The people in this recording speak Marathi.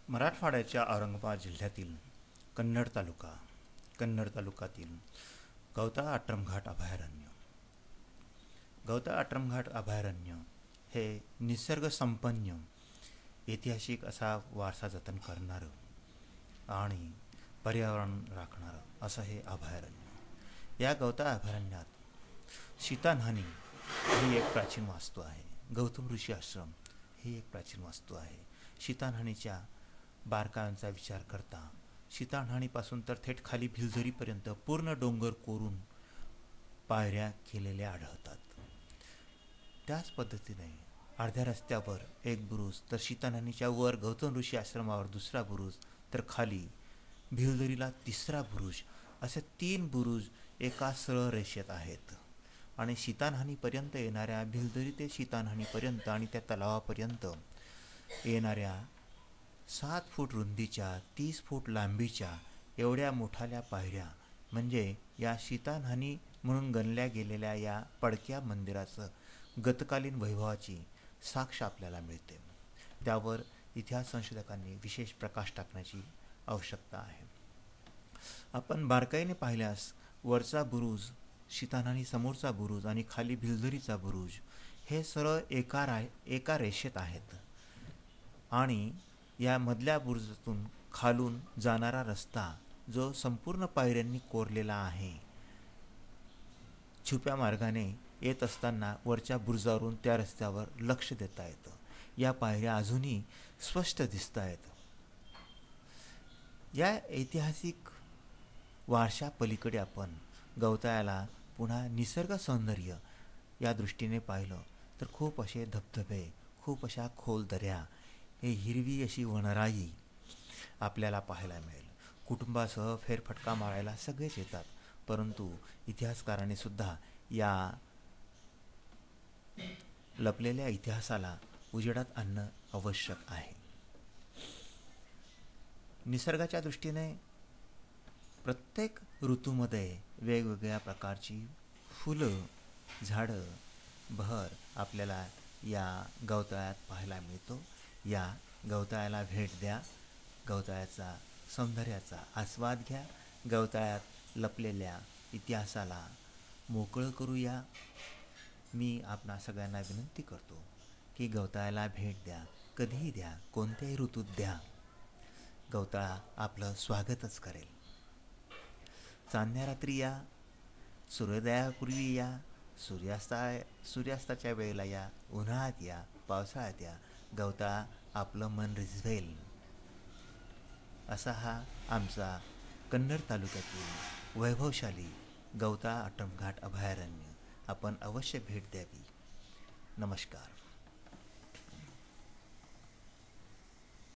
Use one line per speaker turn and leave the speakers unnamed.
मराठवाड्याच्या औरंगाबाद जिल्ह्यातील कन्नड तालुक्यातील गवता आट्रमघाट अभयारण्य. गवता आट्रमघाट अभयारण्य हे निसर्गसंपन्न ऐतिहासिक असा वारसा जतन करणारं आणि पर्यावरण राखणारं असं हे अभयारण्य. या गवता अभयारण्यात सीतान्हाणी ही एक प्राचीन वास्तू आहे. गौतम ऋषी आश्रम ही एक प्राचीन वास्तू आहे. सीतान्हाणीच्या बारकाव्यांचा विचार करता सीतान्हाणीपासून तर थेट खाली भिलझरीपर्यंत पूर्ण डोंगर कोरून पायऱ्या केलेल्या आढळतात. त्याच पद्धतीने अर्ध्या रस्त्यावर एक बुरुज, तर सीतान्हाणीच्या वर गौतम ऋषी आश्रमावर दुसरा बुरुज, तर खाली भिलझरीला तिसरा बुरुज, असे 3 बुरुज एका सरळ रेषेत आहेत. आणि सीतान्हाणीपर्यंत येणाऱ्या, भिलझरी ते सीतान्हाणीपर्यंत आणि त्या तलावापर्यंत येणाऱ्या 7 फूट रुंदीच्या 30 फूट लांबीच्या एवढ्या मोठाल्या पायऱ्या म्हणजे या सीतान्हाणी म्हणून गणल्या गेलेल्या या पडक्या मंदिराचं गतकालीन वैभवाची साक्ष आपल्याला मिळते. त्यावर इतिहास संशोधकांनी विशेष प्रकाश टाकण्याची आवश्यकता आहे. आपण बारकाईने पाहिल्यास वरचा बुरुज, सीतान्हाणी समोरचा बुरुज आणि खाली भिलझरीचा बुरुज हे सरळ एका रेषेत आहेत. आणि या मधल्या बुरुजातून खालून जाणारा रस्ता जो संपूर्ण पायऱ्यांनी कोरलेला आहे, छुप्या मार्गाने येत असताना वरच्या बुरुजावरून त्या रस्त्यावर लक्ष देता येतं. या पायऱ्या अजूनही स्पष्ट दिसत आहेत. या ऐतिहासिक वारशा पलीकडे आपण गवतायाला पुन्हा निसर्ग सौंदर्य या दृष्टीने पाहिलं तर खूप असे धबधबे, खूप अशा खोल दऱ्या, हे हिरवी अशी वनराई आपल्याला पाहायला मिळेल. कुटुंबासह फेरफटका मारायला सगळेच येतात, परंतु इतिहासकारांनी सुद्धा या लपलेल्या इतिहासाला उजेडात आणणं आवश्यक आहे. निसर्गाच्या दृष्टीने प्रत्येक ऋतूमध्ये वेगवेगळ्या प्रकारची फुलं, झाडं, बहर आपल्याला या गवताळ्यात पाहायला मिळतो. या गवताळ्याला भेट द्या, गवताळ्याचा सौंदर्याचा आस्वाद घ्या, गवताळ्यात लपलेल्या इतिहासाला मोकळं करूया. मी आपणा सगळ्यांना विनंती करतो की गवताळ्याला भेट द्या, कधीही द्या, कोणत्याही ऋतूत द्या. गवताळा आपलं स्वागतच करेल. चांदण्या रात्री या, सूर्योदयापूर्वी या, सूर्यास्ताच्या वेळेला या, उन्हाळ्यात या, पावसाळ्यात या, गवताळा आपलं मन रिझवेल. असा हा आमचा कन्नड तालुक्यातील वैभवशाली गवता आट्रमघाट अभयारण्य. आपण अवश्य भेट द्यावी. नमस्कार.